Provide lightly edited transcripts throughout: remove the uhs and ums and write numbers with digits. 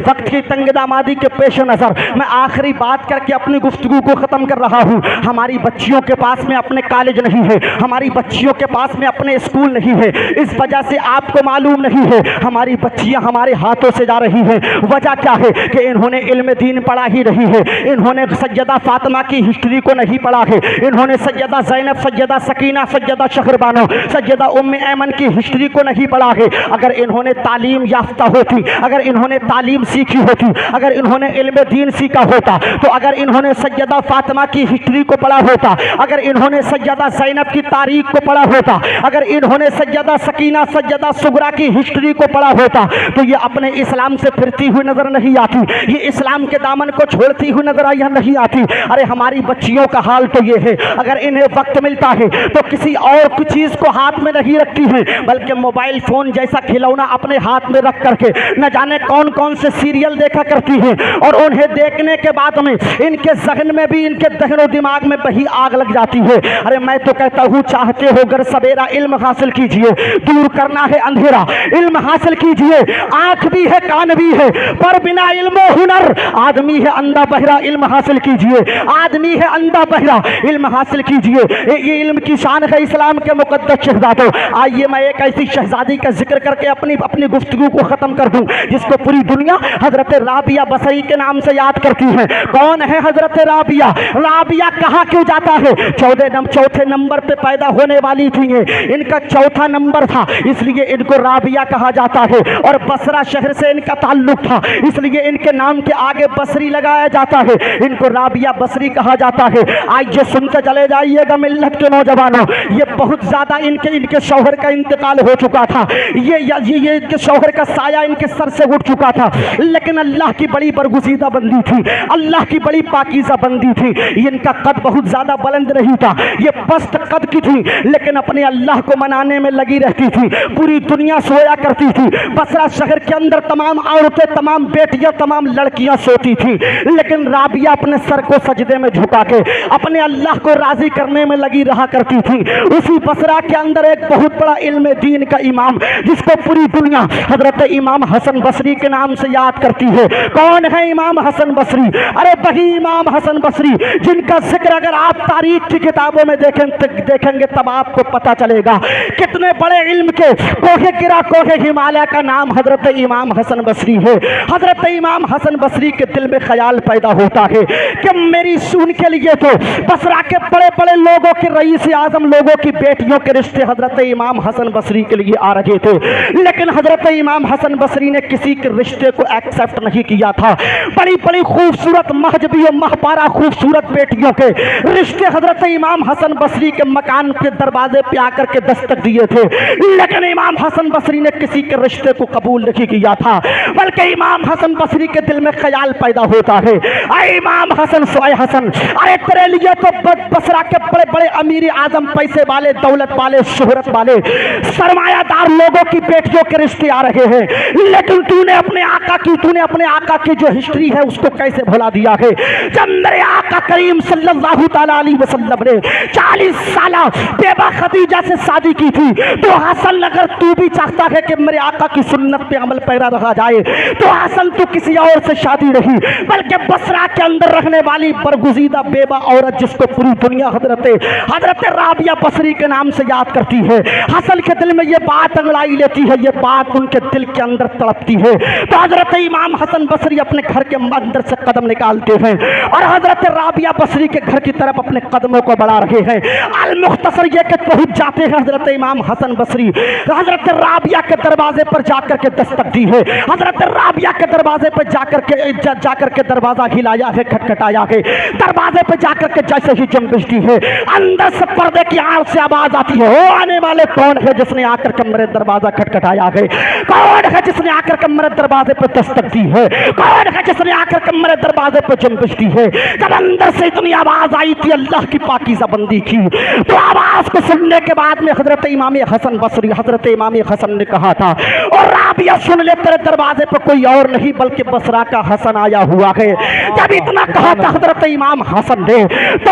وقت کی تنگ دامادی کے پیش نظر میں آخری بات کر کے اپنی گفتگو کو ختم کر رہا ہوں۔ ہماری بچیوں کے پاس میں اپنے کالج نہیں ہے، ہماری بچیوں کے پاس میں اپنے اسکول نہیں ہے، اس وجہ سے آپ کو معلوم نہیں ہے ہماری بچیاں ہمارے ہاتھوں سے جا رہی ہیں۔ وجہ کیا ہے کہ انہوں نے علم دین پڑھا ہی نہیں ہے، انہوں نے سیدہ فاطمہ کی ہسٹری کو نہیں پڑھا ہے، انہوں نے سیدہ زینب، سیدہ سکینہ، سیدہ شہربانو، سیدہ ام ایمن کی ہسٹری کو نہیں پڑھا ہے۔ اگر انہوں نے تعلیم یافتہ ہوتی، اگر انہوں نے تعلیم سیکھی ہوتی، اگر انہوں نے علم دین سیکھا ہوتا، تو اگر انہوں نے سیدہ فاطمہ کی ہسٹری کو پڑھا ہوتا، اگر انہوں نے سیدہ زینب کی تاریخ کو پڑھا ہوتا، اگر انہوں نے سیدہ سکینہ، سیدہ صغرا کی ہسٹری کو پڑھا ہوتا، تو یہ اپنے اسلام سے پھرتی ہوئی نظر نہیں آتی، یہ اسلام کے دامن کو چھوڑتی ہوئی نظر نہیں آتی۔ ارے ہماری بچیوں کا حال تو یہ ہے، اگر انہیں وقت ملتا ہے تو کسی اور چیز کو ہاتھ میں نہیں رکھتی ہیں، بلکہ موبائل فون جیسا کھلونا اپنے ہاتھ میں رکھ کر کے نہ جانے کون کون سے سیریل دیکھا کرتی ہیں، اور انہیں دیکھنے کے بعد میں ان کے ذہن میں بھی، ان کے ذہن و دماغ میں بہی آگ لگ جاتی ہے۔ ارے میں تو کہتا ہوں چاہتے ہو گر سویرا علم حاصل کیجئے، دور کرنا ہے اندھیرا، علم حاصل کیجئے۔ آنکھ بھی ہے، کان بھی ہے، پر بنا علم و ہنر آدمی ہے اندھا بہرا، علم حاصل کیجئے، آدمی ہے اندھا بہرا، علم حاصل کیجئے۔ یہ علم کی شان ہے اسلام کے مقدس شہزادوں۔ آئیے میں ایک ایسی شہزادی کا ذکر کر کے اپنی گفتگو کو ختم کر دوں جس کو پوری دنیا حضرت رابعہ بصری کے نام سے یاد کرتی ہے۔ کون ہے حضرت رابعہ؟ رابعہ کہاں کیوں جاتا ہے؟ چوتھے نمبر پہ پیدا ہونے والی تھی، ان کا چوتھا نمبر تھا، اس لیے ان کو رابعہ کہا جاتا ہے، اور بصرہ شہر سے ان کا تعلق تھا، اس لیے ان کے نام کے آگے بصری لگایا جاتا ہے، ان کو رابعہ بصری کہا جاتا ہے۔ آئیے سنتے چلے جائیے گا ملت کے نوجوانوں، یہ بہت زیادہ ان کے شوہر کا انتقال ہو چکا تھا، یہ ان کے شوہر کا سایہ ان کے سر سے اٹھ چکا تھا، لیکن اللہ کی بڑی برگزیدہ بندی تھی، اللہ کی بڑی پاکیزہ بندی تھی۔ ان کا قد بہت زیادہ بلند نہیں تھا، یہ پست قد کی تھی، لیکن اپنے اللہ کو منانے میں لگی رہتی تھی، پوری دنیا سویا کرتی تھی۔ بصرہ شہر کے اندر تمام عورتیں، تمام بیٹیاں، تمام لڑکیاں سوتی تھی، لیکن رابعہ اپنے سر کو سجدے میں جھکا کے اپنے اللہ کو راضی کرنے میں لگی رہا کرتی تھی۔ اسی بصرہ کے اندر ایک بہت بڑا علم دین کا امام، جس کو پوری دنیا حضرت امام حسن بصری کے نام سے یاد کرتی ہے۔ کون ہے امام حسن بصری؟ ارے وہی امام حسن بصری جن کا ذکر اگر آپ تاریخ کی کتابوں میں دیکھیں گے تب آپ کو پتا چلے گا کتنے بڑے علم کے کوہ گرا، کوہ ہمالیہ کا نام حضرت امام حسن بصری ہے۔ حضرت امام حسن بصری کے دل میں خیال پیدا ہوتا ہے کہ میری سن کے لیے تو بصرہ کے بڑے بڑے لوگوں کے، رئیس اعظم لوگوں کی بیٹیوں کے رشتے حضرت امام حسن بصری کے لیے آ رہے تھے، لیکن حضرت امام حسن بصری نے کسی کے رشتے کو ایکسپٹ نہیں کیا تھا۔ بڑی بڑی خوبصورت مہجبی و مہپارہ خوبصورت بیٹیوں کے رشتے حضرت امام حسن بصری کے مکان کے دروازے پہ آ کر کے دستک دیے تھے، لیکن امام حسن بصری نے کسی کے رشتے کو قبول نہیں کیا تھا، بلکہ امام حسن بصری کے دل میں خیال پیدا ہوتا ہے، اے امام حسن، سوائے حسن، ارے تیرے لیے تو بصرہ کے بڑے بڑے امیر اعظم، پیسے والے، دولت والے، شہرت والے، سرمایہ دار لوگوں کی بیٹیوں کے رشتے آ رہے ہیں، لیکن تو نے اپنے آقا کی جو ہسٹری ہے اس کو کیسے بھلا دیا ہے؟ جب میرے آقا کریم صلی اللہ تعالی علیہ وسلم نے 40 سالہ بیبہ خدیجہ سے شادی کی تھی، تو حسن اگر تو بھی چاہتا ہے کہ میرے آقا کی سنت پہ عمل پیرا رہا جائے تو حسن تو کسی اور سے شادی نہیں، بلکہ بصرہ کے اندر رہنے والی برگزیدہ بیبہ عورت جس کو پوری دنیا حضرت رابعہ بصری کے نام سے یاد کرتی ہے، حسن کے دل میں یہ بات انگڑائی لیتی ہے، یہ بات ان کے دل کے اندر تڑپتی ہے، تو حضرت امام حسن بصری اپنے گھر کے اندر سے قدم نکالتے ہیں اور حضرت رابعہ بصری کے گھر کی طرف اپنے قدموں کو بڑھا رہے ہیں۔ المختصر یہ کہ پہنچ جاتے ہیں حضرت امام حسن بصری، حضرت رابعہ کے دروازے پر جا کر کے دستک دی ہے، حضرت رابعہ کے دروازے پر جا کر کے دروازہ ہلایا ہے، کھٹکھٹایا ہے، دروازے پہ جا کر کے جیسے ہی جنبش دی ہے، اندر سے پردے کی آڑ سے آواز آتی ہے، او آنے والے کون ہے جس نے آ کر کے میرے دروازہ کھٹکھٹایا ہے؟ کون ہے جس نے آ کر کے میرے دروازے پہ دستک دی ہے؟ کون ہے جس نے آ کر کے میرے دروازے پہ جنبش دی ہے؟ جب اندر سے اتنی آواز آئی تھی اللہ کی پاکیزہ بندی کی، تو آواز کو سننے کے بعد میں حضرت امام حسن بصری، حضرت امام حسن نے کہا تھا، اور رابعہ سن لے، تیرے دروازے پہ کوئی اور نہیں بلکہ بصرہ کا حسن آیا ہوا ہے۔ جب اتنا کہا تھا حضرت امام حسن نے، تو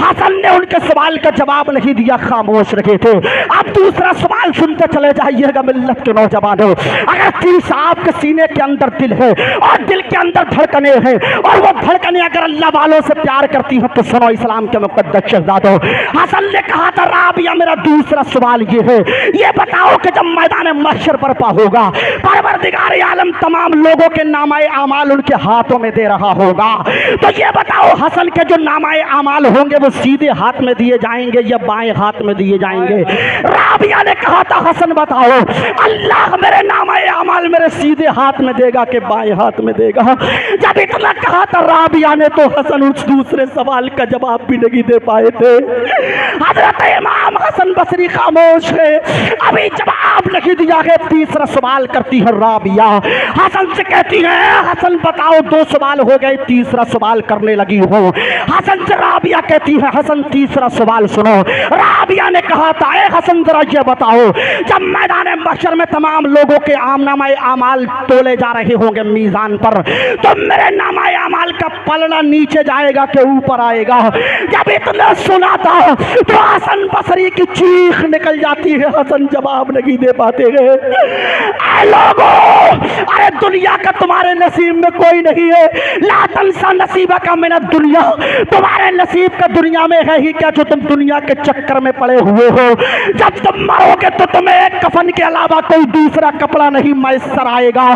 حسن نے ان کے سوال کا جواب نہیں دیا، خاموش رہے تھے۔ اب دوسرا سوال سنتے چلے جائیے گا ملت کے نوجوانوں، اگر تیس آپ کے سینے کے اندر دل ہے اور دل کے اندر دھڑکنے ہیں اور وہ دھڑکنے اگر اللہ والوں سے پیار کرتی ہیں تو سنو اسلام کے مقدس شہزادوں، حسن نے کہا تھا رابعہ میرا دوسرا سوال یہ ہے، یہ بتاؤ کہ جب میدان محشر برپا ہوگا پروردگار عالم تمام لوگوں کے نامہ اعمال ان کے ہاتھوں میں دے رہا ہوگا، تو یہ بتاؤ حسن کے جو نامہ اعمال ہوں گے وہ سیدھے ہاتھ میں دیے جائیں گے یا بائیں ہاتھ میں دیے جائیں گے؟ رابعہ نے کہا تھا حسن بتاؤ اللہ میرے نامہ اعمال میرے سیدھے ہاتھ میں دے گا کہ بائیں ہاتھ میں دے گا؟ جب اتنا کہا تھا رابعہ نے تو حسن اس دوسرے سوال کا جواب بھی نہیں دے پائے تھے۔ حضرت امام حسن بصری خاموش ہے، ابھی جواب نہیں دیا ہے، تیسرا سوال کرتی ہے رابعہ، حسن سے کہتی ہے حسن بتاؤ دو سوال ہو گئے، تیسرا سوال کرنے لگی ہوں۔ حسن سے رابعہ کہتی ہے حسن تیسرا سوال سنو۔ رابعہ نے کہا تھا اے حسن ذرا یہ بتاؤ جب میدان محشر میں تمام لوگوں کے نامہ اعمال تولے جا رہے ہوں گے میزان پر تو میرے نامہ اعمال کا پلڑا نیچے جائے گا کہ اوپر آئے گا؟ جب اتنا سنا تھا تو حسن بصری کی چیخ نکل جاتی ہے، حسن جواب نہیں دے پاتے ہیں۔ اے لوگوں، ارے دنیا کا تمہارے نصیب میں کوئی نہیں ہے، لا تنسا نصیبک من الدنیا، تمہارے نصیب کا دنیا میں ہے ہی کیا جو تم دنیا کے چکر میں پڑے ہوئے ہو؟ جب تم مرو گے تو تمہیں ایک کفن کے علاوہ کوئی دوسرا کپڑا نہیں میسر آئے گا،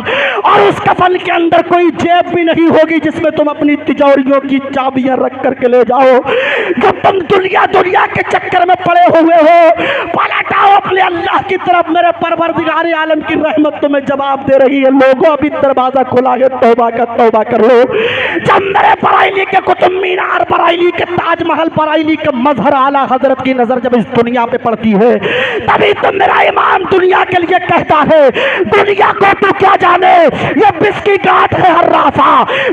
اور اس کفن کے اندر کوئی جیب بھی نہیں ہوگی جس میں تم اپنی تجوریوں کی چابیاں رکھ کر کے لے جاؤ۔ جب تم دنیا کے چکر میں پڑے ہوئے ہو، پلٹ آؤ اپنے اللہ کی طرف، میرے پروردگار عالم کی رحمت تمہیں جواب دے رہی ہے۔ لوگوں ابھی دروازہ کھلا ہے، توبہ کر لو۔ جب میرے برائیلی کے قطب مینار، برائیلی کے تاج محل، برائیلی کے مظہر اعلیٰ حضرت کی نظر جب اس دنیا پہ پڑتی ہے تبھی تو میرا امام دنیا کے لیے کہتا ہے دنیا کو تو کیا جانے یہ بس کی گاٹھ ہے ہر رافع،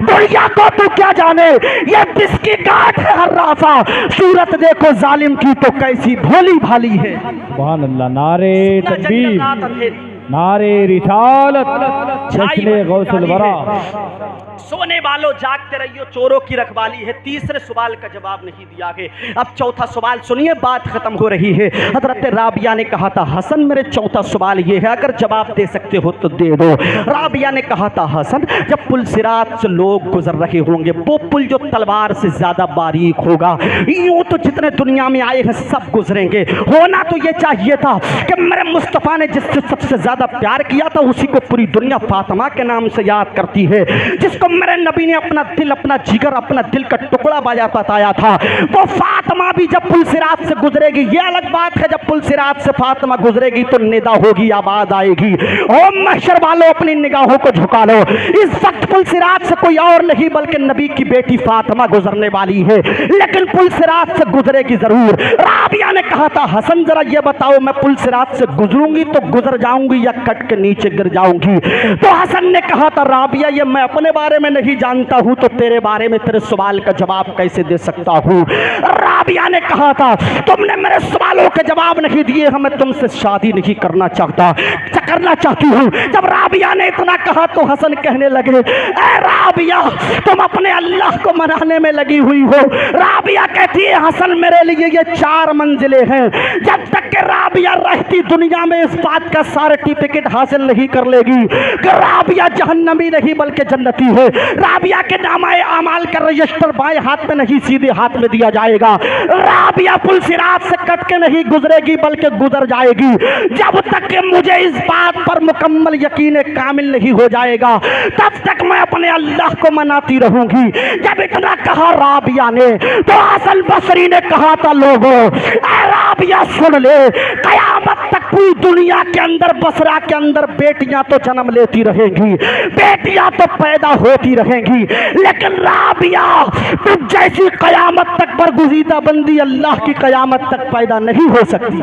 دنیا کو تو کیا جانے یہ بس کی گاٹھ ہے ہر رافع، صورت دیکھو ظالم کی تو کیسی بھولی بھالی ہے۔ سبحان اللہ، نعرے تکبیر، نعرے رسالت، جشن غوث الورا۔ سونے والوں جاگتے رہیو، چوروں کی رکھوالی ہے۔ تیسرے سوال کا جواب نہیں دیا ہے۔ اب چوتھا سوال سنیے، بات ختم ہو رہی ہے۔ حضرت رابعہ نے کہا تھا حسن میرے چوتھا سوال یہ ہے، اگر جواب دے سکتے ہو تو دے دو۔ رابعہ نے کہا تھا حسن جب پل صراط سے لوگ گزر رہے ہوں گے، وہ پل جو تلوار سے زیادہ باریک ہوگا، یوں تو جتنے دنیا میں آئے ہیں سب گزریں گے، ہونا تو یہ چاہیے تھا کہ میرے مصطفیٰ نے جس سے سب سے زیادہ پیار کیا تھا اسی کو پوری دنیا فاطمہ کے نام سے یاد کرتی ہے، جس کو میرے نبی نے اپنا دل، اپنا جگر، اپنا دل کا ٹکڑا بتایا تھا، وہ فاطمہ بھی جب پل صراط سے گزرے گی، یہ الگ بات ہے جب پل صراط سے فاطمہ گزرے گی تو ندا ہوگی، آواز آئے گی، او محشر والوں اپنی نگاہوں کو جھکا لو، اس وقت پل صراط سے کوئی اور نہیں بلکہ نبی کی بیٹی فاطمہ گزرنے والی ہے، لیکن پل صراط سے گزرے گی ضرور۔ رابعہ نے کہا تھا حسن ذرا یہ بتاؤ میں پل صراط سے گزروں گی تو گزر جاؤں گی یا کٹ کے نیچے گر جاؤں گی؟ تو حسن نے کہا تھا رابعہ یہ میں اپنے بارے میں نہیں جانتا ہوں تو تیرے بارے میں تیرے سوال کا جواب کیسے دے سکتا ہوں؟ رابعہ نے کہا تھا تم نے میرے سوالوں کے جواب نہیں دیے ہیں، میں تم سے شادی نہیں کرنا چاہتی ہوں۔ جب رابعہ نے اتنا کہا تو حسن کہنے لگے اے رابعہ تم اپنے اللہ کو منانے میں لگی ہوئی ہو۔ رابعہ کہتی ہے حسن میرے لیے یہ 4 منزلیں ہیں، جب تک کہ رابعہ رہتی دنیا میں اس بات کا سرٹیفکیٹ حاصل نہیں کر لے گی کہ رابعہ جہنمی نہیں بلکہ جنتی ہے، رابعہ کے نامہ اعمال کا رجسٹر بائیں ہاتھ میں نہیں سیدھے ہاتھ میں دیا جائے گا، رابعہ پل صراط سے کٹ کے نہیں گزرے گی بلکہ گزر جائے گی، جب تک کہ مجھے اس بات پر مکمل یقین کامل نہیں ہو جائے گا تب تک میں اپنے اللہ کو مناتی رہوں گی۔ جب اتنا کہا رابعہ نے تو حسن بصری نے کہا تھا لوگوں اے رابعہ سن لے، قیامت تک پوری دنیا کے اندر بصرہ کے اندر بیٹیاں تو جنم لیتی رہیں گی، بیٹیاں تو پیدا ہوتی رہیں گی، لیکن رابعہ تم جیسی قیامت تک برگزیدہ بندی اللہ کی قیامت تک پیدا نہیں ہو سکتی۔